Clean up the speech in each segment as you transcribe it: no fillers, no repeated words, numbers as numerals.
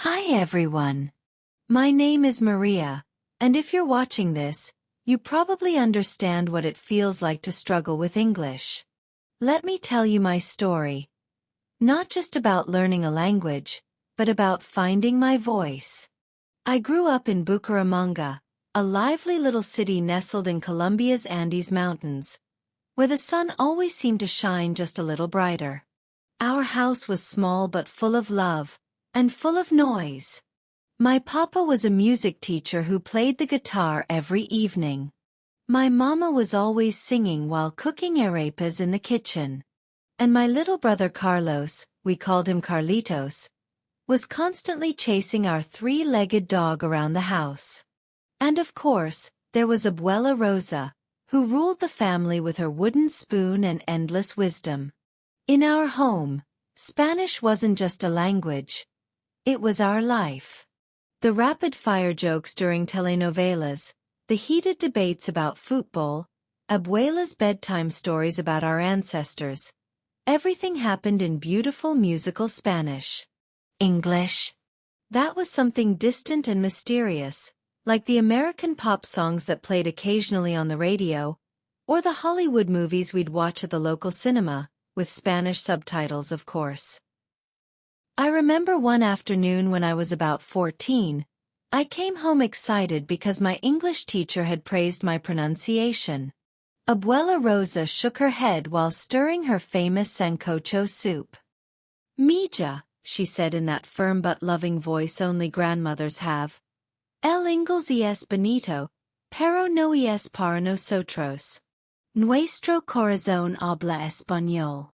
Hi everyone. My name is Maria, and if you're watching this, you probably understand what it feels like to struggle with English. Let me tell you my story. Not just about learning a language, but about finding my voice. I grew up in Bucaramanga, a lively little city nestled in Colombia's Andes Mountains, where the sun always seemed to shine just a little brighter. Our house was small but full of love, and full of noise. My papa was a music teacher who played the guitar every evening. My mama was always singing while cooking arepas in the kitchen. And my little brother Carlos, we called him Carlitos, was constantly chasing our three-legged dog around the house. And of course, there was Abuela Rosa, who ruled the family with her wooden spoon and endless wisdom. In our home, Spanish wasn't just a language. It was our life. The rapid-fire jokes during telenovelas, the heated debates about football, Abuela's bedtime stories about our ancestors. Everything happened in beautiful musical Spanish. English. That was something distant and mysterious, like the American pop songs that played occasionally on the radio, or the Hollywood movies we'd watch at the local cinema, with Spanish subtitles of course. I remember one afternoon when I was about 14, I came home excited because my English teacher had praised my pronunciation. Abuela Rosa shook her head while stirring her famous sancocho soup. Mija, she said in that firm but loving voice only grandmothers have. El inglés es bonito, pero no es para nosotros. Nuestro corazón habla español.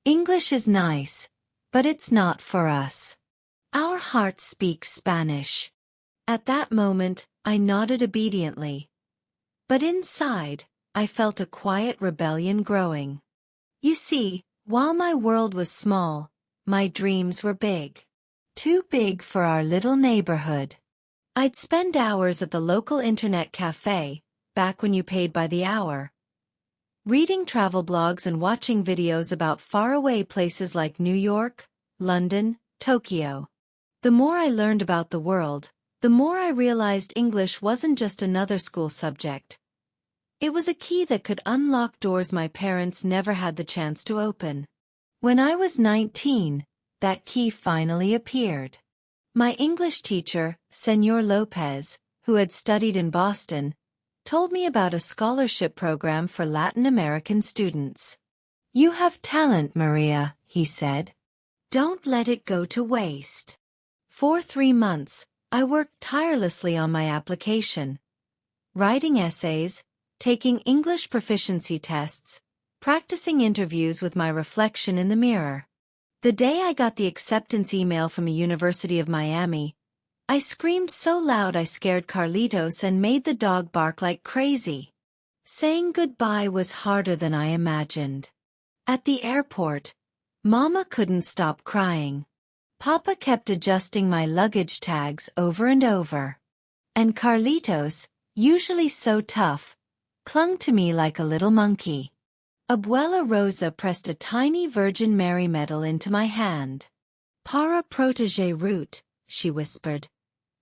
English is nice, but it's not for us. Our heart speaks Spanish. At that moment, I nodded obediently. But inside, I felt a quiet rebellion growing. You see, while my world was small, my dreams were big. Too big for our little neighborhood. I'd spend hours at the local internet cafe, back when you paid by the hour, reading travel blogs and watching videos about faraway places like New York, London, Tokyo. The more I learned about the world, the more I realized English wasn't just another school subject. It was a key that could unlock doors my parents never had the chance to open. When I was 19, that key finally appeared. My English teacher, Señor Lopez, who had studied in Boston, told me about a scholarship program for Latin American students. You have talent, Maria, he said. Don't let it go to waste. For 3 months, I worked tirelessly on my application, writing essays, taking English proficiency tests, practicing interviews with my reflection in the mirror. The day I got the acceptance email from the University of Miami, I screamed so loud I scared Carlitos and made the dog bark like crazy. Saying goodbye was harder than I imagined. At the airport, Mama couldn't stop crying. Papa kept adjusting my luggage tags over and over. And Carlitos, usually so tough, clung to me like a little monkey. Abuela Rosa pressed a tiny Virgin Mary medal into my hand. Para proteger route, she whispered.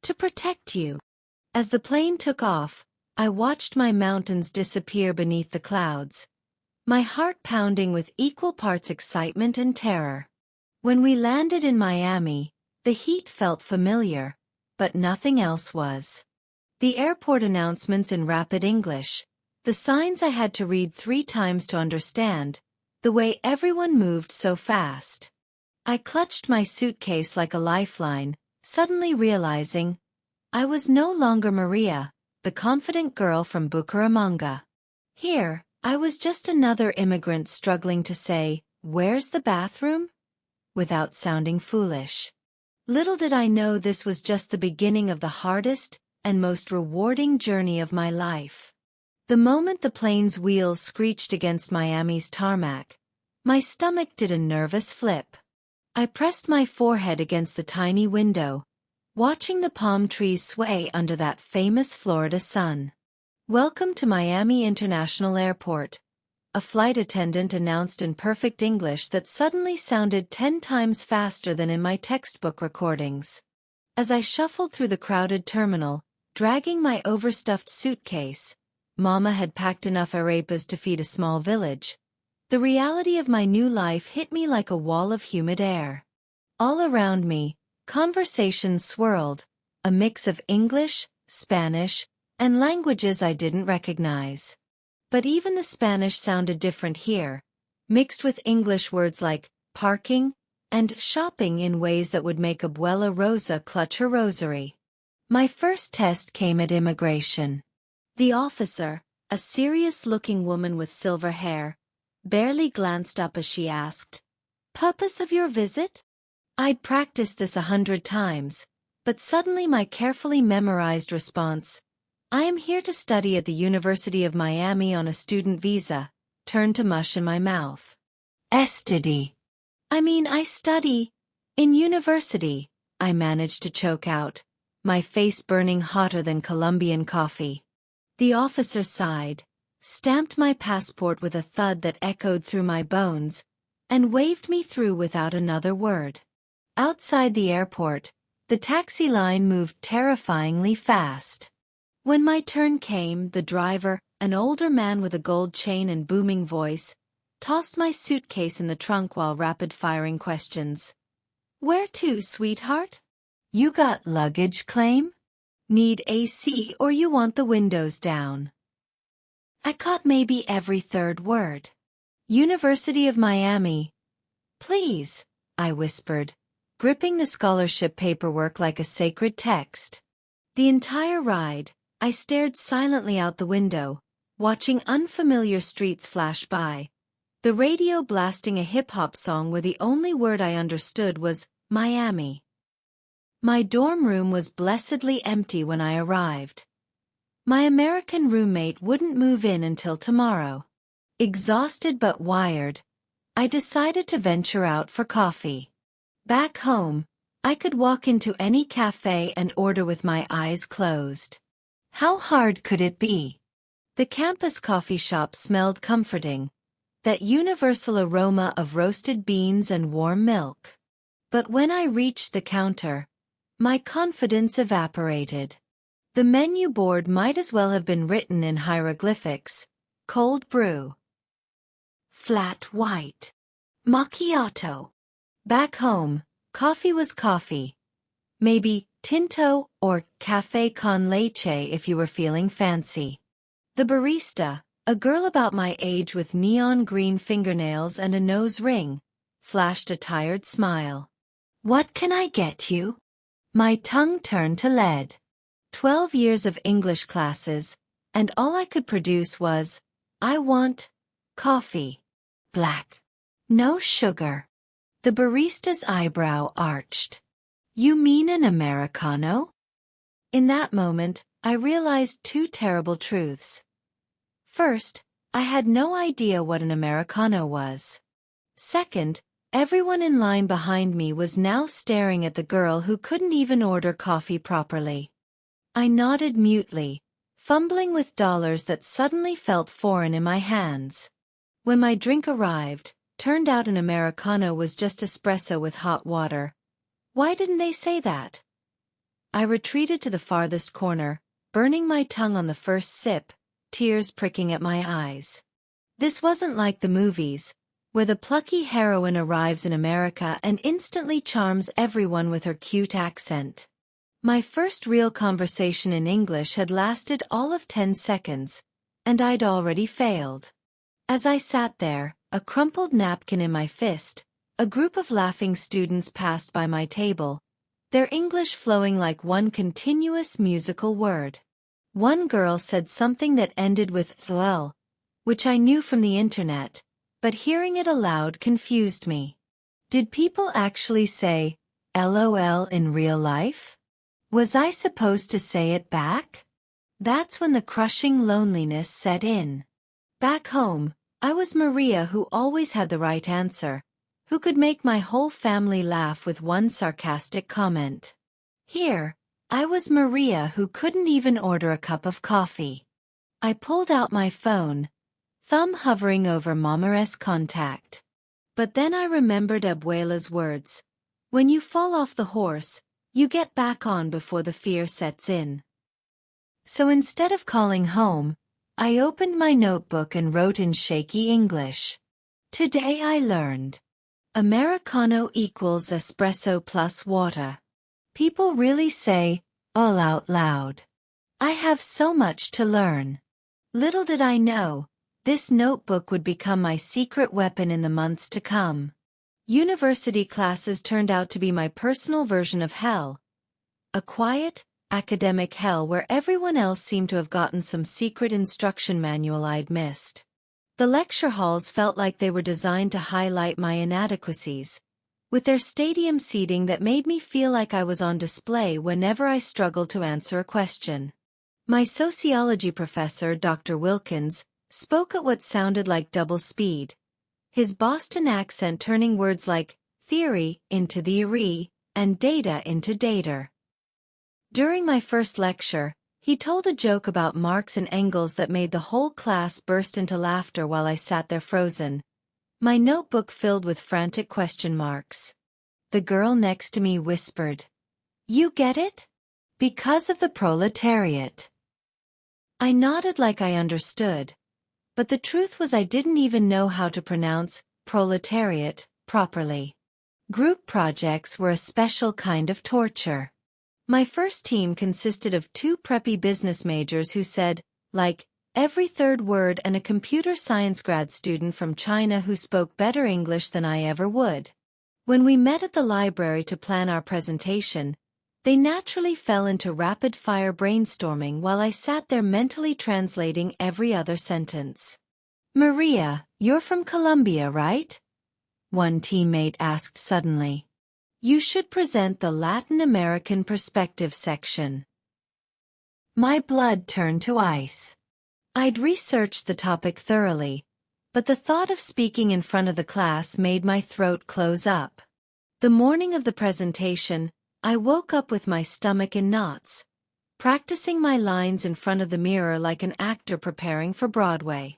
To protect you. As the plane took off, I watched my mountains disappear beneath the clouds, my heart pounding with equal parts excitement and terror. When we landed in Miami, the heat felt familiar, but nothing else was. The airport announcements in rapid English, the signs I had to read 3 times to understand, the way everyone moved so fast. I clutched my suitcase like a lifeline, suddenly realizing I was no longer Maria, the confident girl from Bucaramanga. Here, I was just another immigrant struggling to say, "Where's the bathroom?" without sounding foolish. Little did I know this was just the beginning of the hardest and most rewarding journey of my life. The moment the plane's wheels screeched against Miami's tarmac, my stomach did a nervous flip. I pressed my forehead against the tiny window, watching the palm trees sway under that famous Florida sun. Welcome to Miami International Airport, a flight attendant announced in perfect English that suddenly sounded 10 times faster than in my textbook recordings. As I shuffled through the crowded terminal, dragging my overstuffed suitcase, Mama had packed enough arepas to feed a small village. The reality of my new life hit me like a wall of humid air. All around me, conversations swirled, a mix of English, Spanish, and languages I didn't recognize. But even the Spanish sounded different here, mixed with English words like parking and shopping in ways that would make Abuela Rosa clutch her rosary. My first test came at immigration. The officer, a serious-looking woman with silver hair, barely glanced up as she asked, "Purpose of your visit?" I'd practiced this 100 times, but suddenly my carefully memorized response, "I am here to study at the University of Miami on a student visa," turned to mush in my mouth. "Estudie. I study in university," I managed to choke out, my face burning hotter than Colombian coffee. The officer sighed, stamped my passport with a thud that echoed through my bones, and waved me through without another word. Outside the airport, the taxi line moved terrifyingly fast. When my turn came, the driver, an older man with a gold chain and booming voice, tossed my suitcase in the trunk while rapid-firing questions. "Where to, sweetheart? You got luggage claim? Need AC or you want the windows down?" I caught maybe every third word. "University of Miami. Please," I whispered, gripping the scholarship paperwork like a sacred text. The entire ride, I stared silently out the window, watching unfamiliar streets flash by, the radio blasting a hip-hop song where the only word I understood was Miami. My dorm room was blessedly empty when I arrived. My American roommate wouldn't move in until tomorrow. Exhausted but wired, I decided to venture out for coffee. Back home, I could walk into any cafe and order with my eyes closed. How hard could it be? The campus coffee shop smelled comforting, that universal aroma of roasted beans and warm milk. But when I reached the counter, my confidence evaporated. The menu board might as well have been written in hieroglyphics. Cold brew. Flat white. Macchiato. Back home, coffee was coffee. Maybe tinto or café con leche if you were feeling fancy. The barista, a girl about my age with neon green fingernails and a nose ring, flashed a tired smile. "What can I get you?" My tongue turned to lead. 12 years of English classes, and all I could produce was, "I want coffee. Black. No sugar." The barista's eyebrow arched. "You mean an Americano?" In that moment, I realized two terrible truths. First, I had no idea what an Americano was. Second, everyone in line behind me was now staring at the girl who couldn't even order coffee properly. I nodded mutely, fumbling with dollars that suddenly felt foreign in my hands. When my drink arrived, turned out an Americano was just espresso with hot water. Why didn't they say that? I retreated to the farthest corner, burning my tongue on the first sip, tears pricking at my eyes. This wasn't like the movies, where the plucky heroine arrives in America and instantly charms everyone with her cute accent. My first real conversation in English had lasted all of 10 seconds, and I'd already failed. As I sat there, a crumpled napkin in my fist, a group of laughing students passed by my table, their English flowing like one continuous musical word. One girl said something that ended with "well," which I knew from the internet, but hearing it aloud confused me. Did people actually say LOL in real life? Was I supposed to say it back? That's when the crushing loneliness set in. Back home, I was Maria who always had the right answer, who could make my whole family laugh with one sarcastic comment. Here, I was Maria who couldn't even order a cup of coffee. I pulled out my phone, thumb hovering over Mama's contact. But then I remembered Abuela's words. When you fall off the horse, You get back on before the fear sets in. So instead of calling home, I opened my notebook and wrote in shaky English. Today I learned. Americano equals espresso plus water. People really say, all out loud. I have so much to learn. Little did I know, this notebook would become my secret weapon in the months to come. University classes turned out to be my personal version of hell. A quiet, academic hell where everyone else seemed to have gotten some secret instruction manual I'd missed. The lecture halls felt like they were designed to highlight my inadequacies, with their stadium seating that made me feel like I was on display whenever I struggled to answer a question. My sociology professor, Dr. Wilkins, spoke at what sounded like double speed, his Boston accent turning words like theory into theory and data into dater. During my first lecture, he told a joke about Marx and Engels that made the whole class burst into laughter while I sat there frozen, my notebook filled with frantic question marks. The girl next to me whispered, "You get it? Because of the proletariat." I nodded like I understood, but the truth was I didn't even know how to pronounce proletariat properly. Group projects were a special kind of torture. My first team consisted of 2 preppy business majors who said, like, every third word, and a computer science grad student from China who spoke better English than I ever would. When we met at the library to plan our presentation, they naturally fell into rapid-fire brainstorming while I sat there mentally translating every other sentence. "Maria, you're from Colombia, right?" one teammate asked suddenly. "You should present the Latin American perspective section." My blood turned to ice. I'd researched the topic thoroughly, but the thought of speaking in front of the class made my throat close up. The morning of the presentation, I woke up with my stomach in knots, practicing my lines in front of the mirror like an actor preparing for Broadway.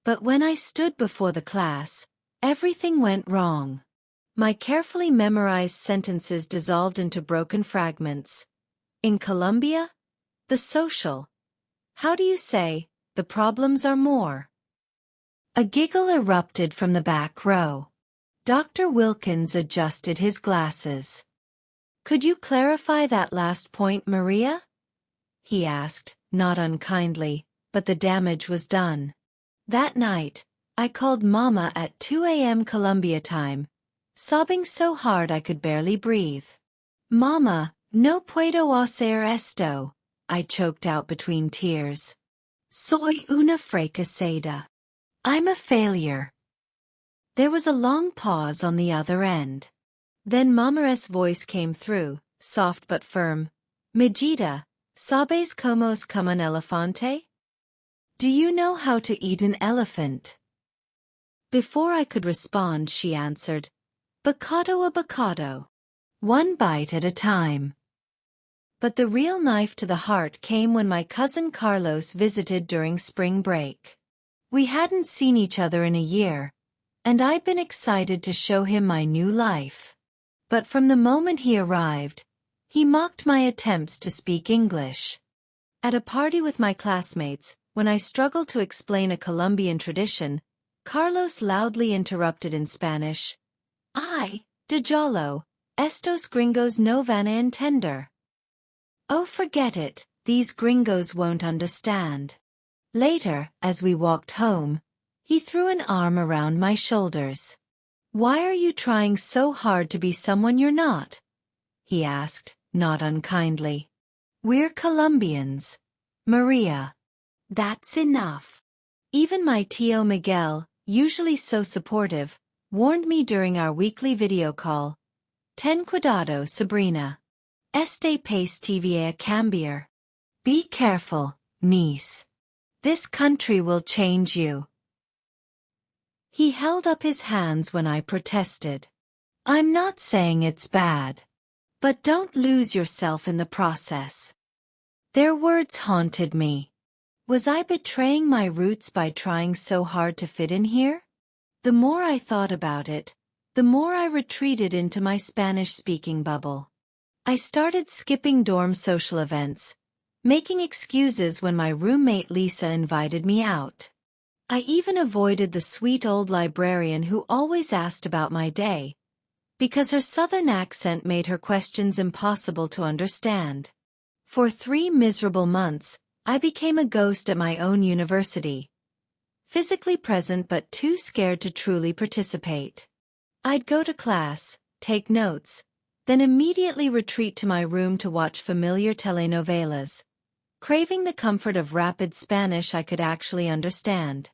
But when I stood before the class, everything went wrong. My carefully memorized sentences dissolved into broken fragments. In Colombia? The social. How do you say, the problems are more? A giggle erupted from the back row. Dr. Wilkins adjusted his glasses. "Could you clarify that last point, Maria?" he asked, not unkindly, but the damage was done. That night, I called Mama at 2 a.m. Colombia time, sobbing so hard I could barely breathe. "Mama, no puedo hacer esto," I choked out between tears. "Soy una fracasada. I'm a failure." There was a long pause on the other end. Then Mama's voice came through, soft but firm. "Mijita, ¿sabes cómo se come un elefante?" Do you know how to eat an elephant? Before I could respond, she answered, "Bocado a bocado. One bite at a time." But the real knife to the heart came when my cousin Carlos visited during spring break. We hadn't seen each other in a year, and I'd been excited to show him my new life. But from the moment he arrived, he mocked my attempts to speak English. At a party with my classmates, when I struggled to explain a Colombian tradition, Carlos loudly interrupted in Spanish, "Ay, dijalo, estos gringos no van a entender." Oh, forget it, these gringos won't understand. Later, as we walked home, he threw an arm around my shoulders. "Why are you trying so hard to be someone you're not?" he asked, not unkindly. "We're Colombians, Maria. That's enough." Even my tío Miguel, usually so supportive, warned me during our weekly video call. "Ten cuidado, Sabrina. Este país te va a cambiar. Be careful, niece. This country will change you." He held up his hands when I protested. "I'm not saying it's bad. But don't lose yourself in the process." Their words haunted me. Was I betraying my roots by trying so hard to fit in here? The more I thought about it, the more I retreated into my Spanish-speaking bubble. I started skipping dorm social events, making excuses when my roommate Lisa invited me out. I even avoided the sweet old librarian who always asked about my day, because her southern accent made her questions impossible to understand. For 3 miserable months, I became a ghost at my own university, physically present but too scared to truly participate. I'd go to class, take notes, then immediately retreat to my room to watch familiar telenovelas, craving the comfort of rapid Spanish I could actually understand.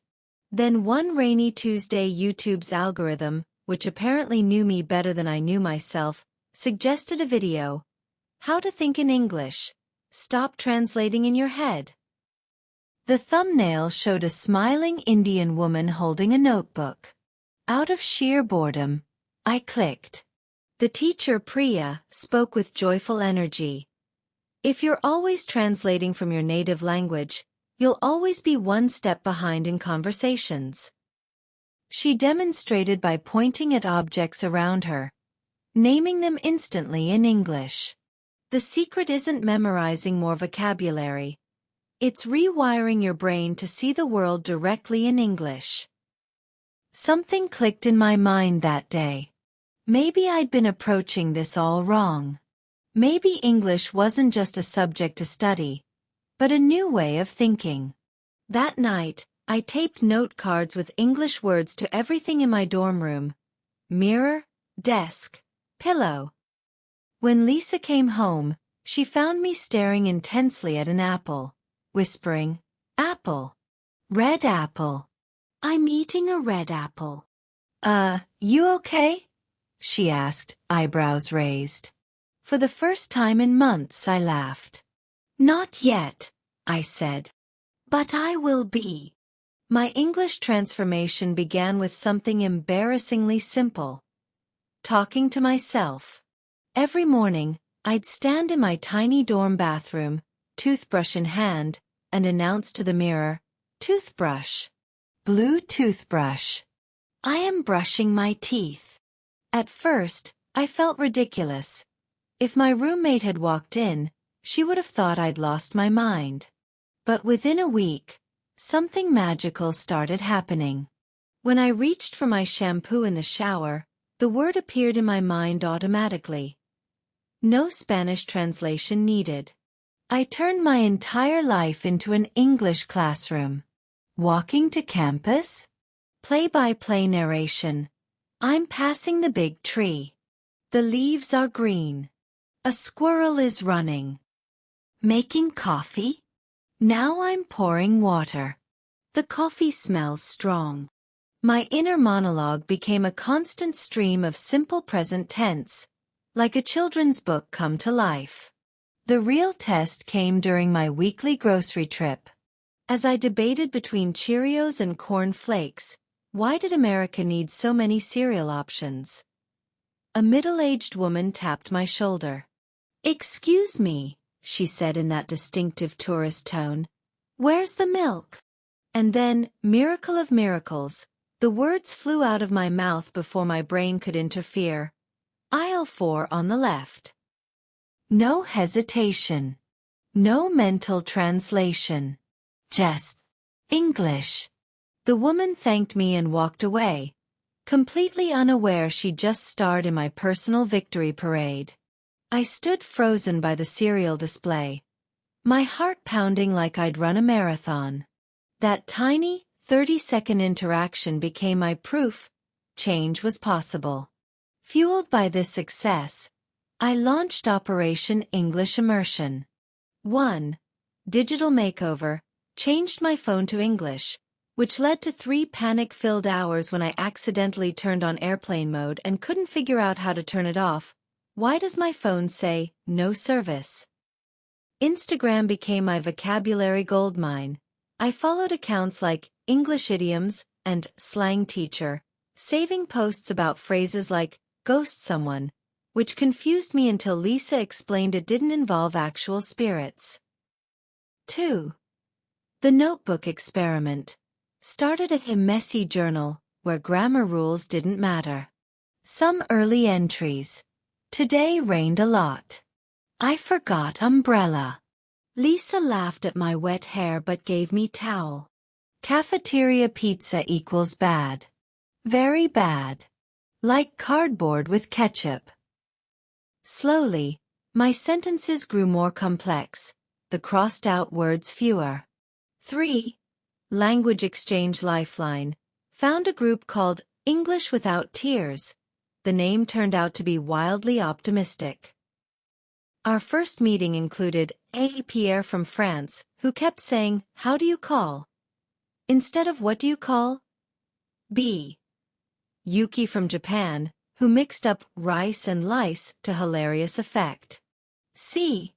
Then one rainy Tuesday, YouTube's algorithm, which apparently knew me better than I knew myself, suggested a video. How to think in English. Stop translating in your head. The thumbnail showed a smiling Indian woman holding a notebook. Out of sheer boredom, I clicked. The teacher, Priya, spoke with joyful energy. If you're always translating from your native language, you'll always be one step behind in conversations. She demonstrated by pointing at objects around her, naming them instantly in English. The secret isn't memorizing more vocabulary. It's rewiring your brain to see the world directly in English. Something clicked in my mind that day. Maybe I'd been approaching this all wrong. Maybe English wasn't just a subject to study, but a new way of thinking. That night, I taped note cards with English words to everything in my dorm room: mirror, desk, pillow. When Lisa came home, she found me staring intensely at an apple, whispering, "Apple. Red apple. I'm eating a red apple." You okay?" she asked, eyebrows raised. For the first time in months, I laughed. "Not yet," I said. "But I will be." My English transformation began with something embarrassingly simple: talking to myself. Every morning, I'd stand in my tiny dorm bathroom, toothbrush in hand, and announce to the mirror, "Toothbrush. Blue toothbrush. I am brushing my teeth." At first, I felt ridiculous. If my roommate had walked in, she would have thought I'd lost my mind. But within a week, something magical started happening. When I reached for my shampoo in the shower, the word appeared in my mind automatically. No Spanish translation needed. I turned my entire life into an English classroom. Walking to campus? Play-by-play narration. I'm passing the big tree. The leaves are green. A squirrel is running. Making coffee? Now I'm pouring water. The coffee smells strong. My inner monologue became a constant stream of simple present tense, like a children's book come to life. The real test came during my weekly grocery trip. As I debated between Cheerios and Corn Flakes, why did America need so many cereal options? A middle-aged woman tapped my shoulder. "Excuse me," she said in that distinctive tourist tone. "Where's the milk?" And then, miracle of miracles, the words flew out of my mouth before my brain could interfere. "Aisle 4 on the left." No hesitation. No mental translation. Just English. The woman thanked me and walked away, completely unaware she just starred in my personal victory parade. I stood frozen by the cereal display, my heart pounding like I'd run a marathon. That tiny, 30-second interaction became my proof change was possible. Fueled by this success, I launched Operation English Immersion. 1. Digital makeover, changed my phone to English, which led to 3 panic-filled hours when I accidentally turned on airplane mode and couldn't figure out how to turn it off. Why does my phone say, "No service"? Instagram became my vocabulary goldmine. I followed accounts like English Idioms and Slang Teacher, saving posts about phrases like "ghost someone," which confused me until Lisa explained it didn't involve actual spirits. 2. The notebook experiment. Started a messy journal, where grammar rules didn't matter. Some early entries. Today rained a lot. I forgot umbrella. Lisa laughed at my wet hair but gave me towel. Cafeteria pizza equals bad. Very bad. Like cardboard with ketchup. Slowly, my sentences grew more complex, the crossed-out words fewer. 3. Language Exchange Lifeline. Found a group called English Without Tears. The name turned out to be wildly optimistic. Our first meeting included A. Pierre from France, who kept saying, "How do you call?" instead of "What do you call?" B. Yuki from Japan, who mixed up rice and lice to hilarious effect. C.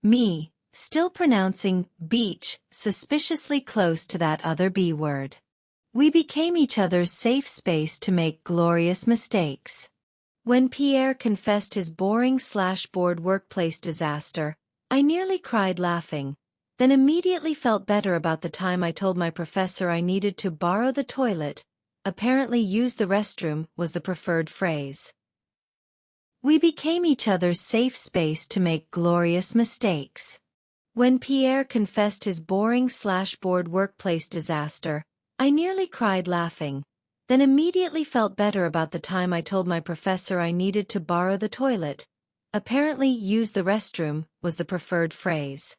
Me, still pronouncing beach suspiciously close to that other B word. We became each other's safe space to make glorious mistakes. When Pierre confessed his boring/bored workplace disaster, I nearly cried laughing, then immediately felt better about the time I told my professor I needed to borrow the toilet. Apparently use the restroom was the preferred phrase. We became each other's safe space to make glorious mistakes. When Pierre confessed his boring/bored workplace disaster, I nearly cried laughing, then immediately felt better about the time I told my professor I needed to borrow the toilet. Apparently use the restroom was the preferred phrase.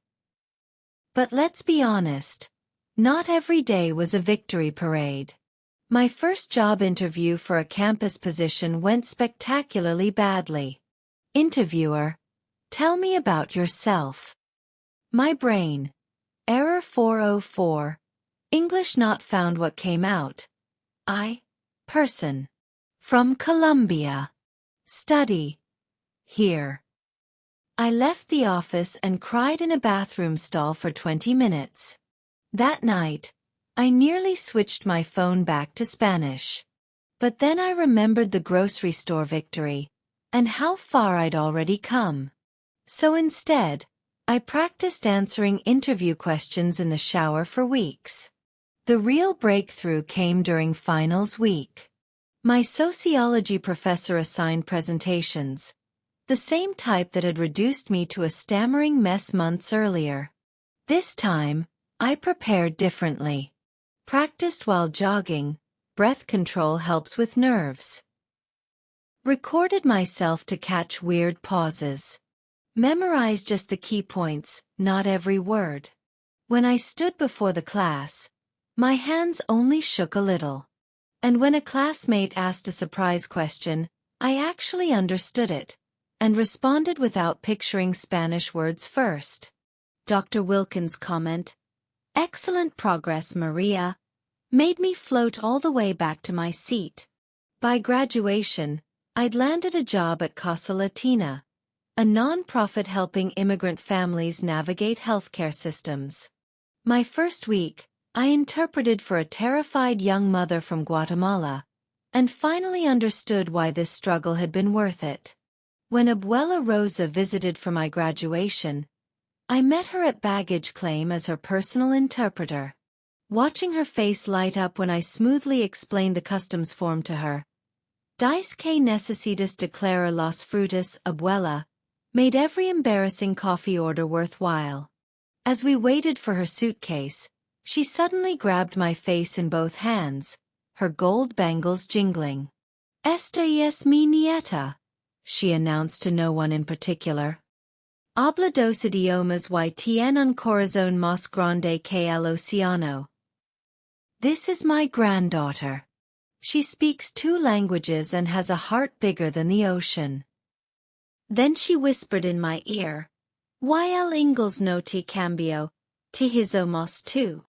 But let's be honest. Not every day was a victory parade. My first job interview for a campus position went spectacularly badly. Interviewer: tell me about yourself. My brain: error 404. English not found. What came out? Person. From Colombia. Study. Here. I left the office and cried in a bathroom stall for 20 minutes. That night, I nearly switched my phone back to Spanish. But then I remembered the grocery store victory, and how far I'd already come. So instead, I practiced answering interview questions in the shower for weeks. The real breakthrough came during finals week. My sociology professor assigned presentations, the same type that had reduced me to a stammering mess months earlier. This time, I prepared differently. Practiced while jogging, breath control helps with nerves. Recorded myself to catch weird pauses. Memorized just the key points, not every word. When I stood before the class, my hands only shook a little. And when a classmate asked a surprise question, I actually understood it, and responded without picturing Spanish words first. Dr. Wilkins' comment, "Excellent progress, Maria," made me float all the way back to my seat. By graduation, I'd landed a job at Casa Latina, a non-profit helping immigrant families navigate healthcare systems. My first week, I interpreted for a terrified young mother from Guatemala, and finally understood why this struggle had been worth it. When Abuela Rosa visited for my graduation, I met her at baggage claim as her personal interpreter. Watching her face light up when I smoothly explained the customs form to her, "Dice que necesitas declarar los frutas, abuela," made every embarrassing coffee order worthwhile. As we waited for her suitcase, she suddenly grabbed my face in both hands, her gold bangles jingling. "Esta es mi nieta," she announced to no one in particular. "Habla dos idiomas y tiene un corazón más grande que el océano." This is my granddaughter. She speaks 2 languages and has a heart bigger than the ocean. Then she whispered in my ear, "Y el inglés no te cambió, te hizo más tú."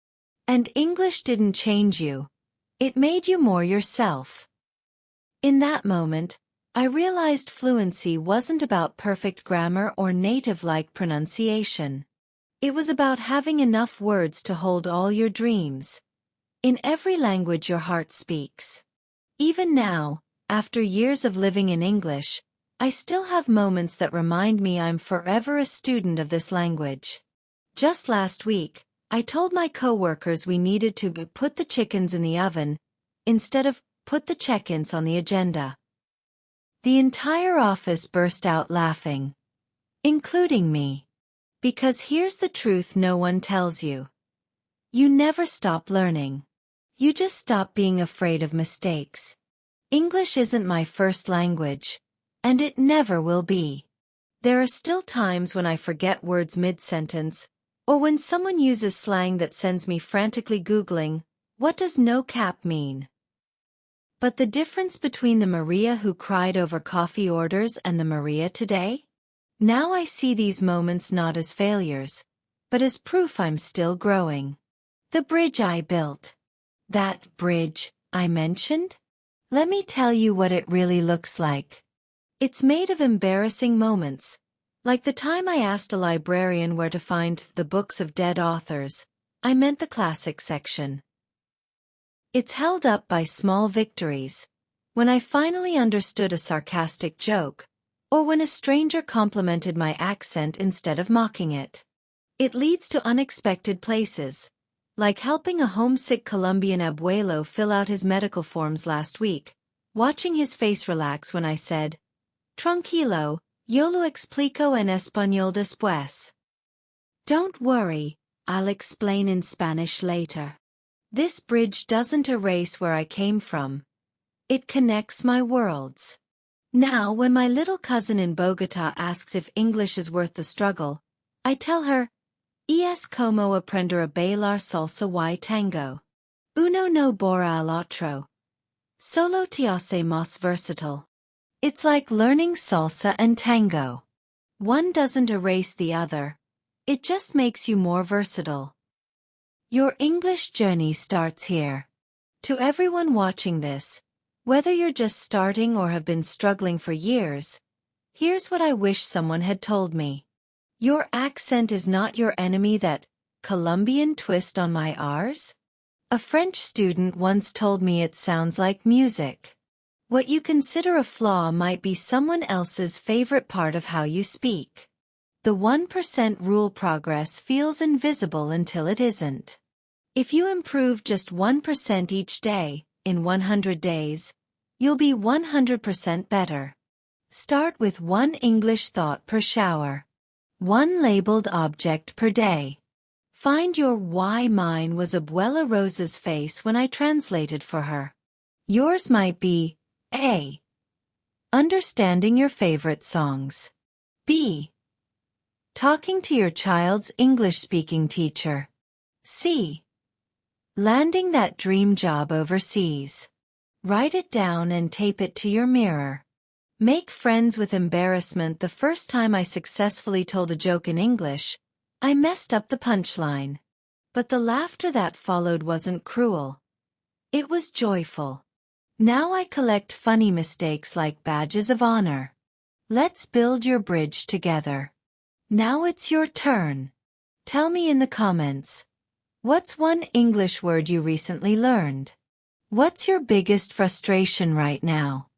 And English didn't change you. It made you more yourself. In that moment, I realized fluency wasn't about perfect grammar or native-like pronunciation. It was about having enough words to hold all your dreams. In every language your heart speaks. Even now, after years of living in English, I still have moments that remind me I'm forever a student of this language. Just last week, I told my coworkers we needed to put the chickens in the oven, instead of put the check-ins on the agenda. The entire office burst out laughing. including me. Because here's the truth no one tells you. You never stop learning. You just stop being afraid of mistakes. English isn't my first language, and it never will be. There are still times when I forget words mid-sentence, or when someone uses slang that sends me frantically Googling, what does no cap mean? But the difference between the Maria who cried over coffee orders and the Maria today? Now I see these moments not as failures, but as proof I'm still growing. The bridge I built. That bridge I mentioned? Let me tell you what it really looks like. It's made of embarrassing moments, like the time I asked a librarian where to find the books of dead authors. I meant the classics section. It's held up by small victories, when I finally understood a sarcastic joke, or when a stranger complimented my accent instead of mocking it. It leads to unexpected places, like helping a homesick Colombian abuelo fill out his medical forms last week, watching his face relax when I said, "Tranquilo, yo lo explico en español después." Don't worry, I'll explain in Spanish later. This bridge doesn't erase where I came from. It connects my worlds. Now, when my little cousin in Bogotá asks if English is worth the struggle, I tell her, "Es como aprender a bailar salsa y tango. Uno no borra al otro. Solo te hace más versatile." It's like learning salsa and tango. One doesn't erase the other. It just makes you more versatile. Your English journey starts here. To everyone watching this, whether you're just starting or have been struggling for years, here's what I wish someone had told me. Your accent is not your enemy. That Colombian twist on my R's? A French student once told me it sounds like music. What you consider a flaw might be someone else's favorite part of how you speak. The 1% rule. Progress feels invisible until it isn't. If you improve just 1% each day, in 100 days, you'll be 100% better. Start with one English thought per shower. One labeled object per day. Find your why. Mine was Abuela Rosa's face when I translated for her. Yours might be A. Understanding your favorite songs. B. Talking to your child's English-speaking teacher. C. Landing that dream job overseas. Write it down and tape it to your mirror. Make friends with embarrassment. The first time I successfully told a joke in English, I messed up the punchline. But the laughter that followed wasn't cruel. It was joyful. Now I collect funny mistakes like badges of honor. Let's build your bridge together. Now it's your turn. Tell me in the comments. What's one English word you recently learned? What's your biggest frustration right now?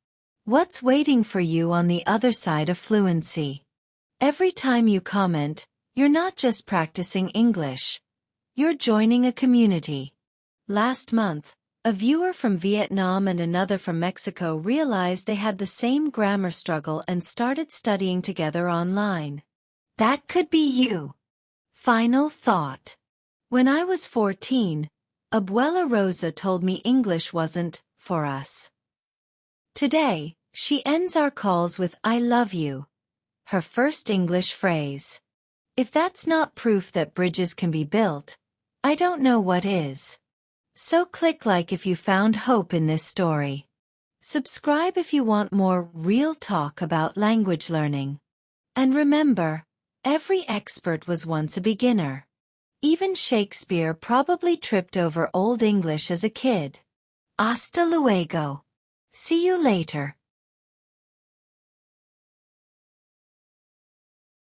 What's waiting for you on the other side of fluency? Every time you comment, you're not just practicing English. You're joining a community. Last month, a viewer from Vietnam and another from Mexico realized they had the same grammar struggle and started studying together online. That could be you. Final thought. When I was 14, Abuela Rosa told me English wasn't for us. Today, she ends our calls with "I love you," her first English phrase. If that's not proof that bridges can be built, I don't know what is. So click like if you found hope in this story. Subscribe if you want more real talk about language learning. And remember, every expert was once a beginner. Even Shakespeare probably tripped over Old English as a kid. Hasta luego. See you later.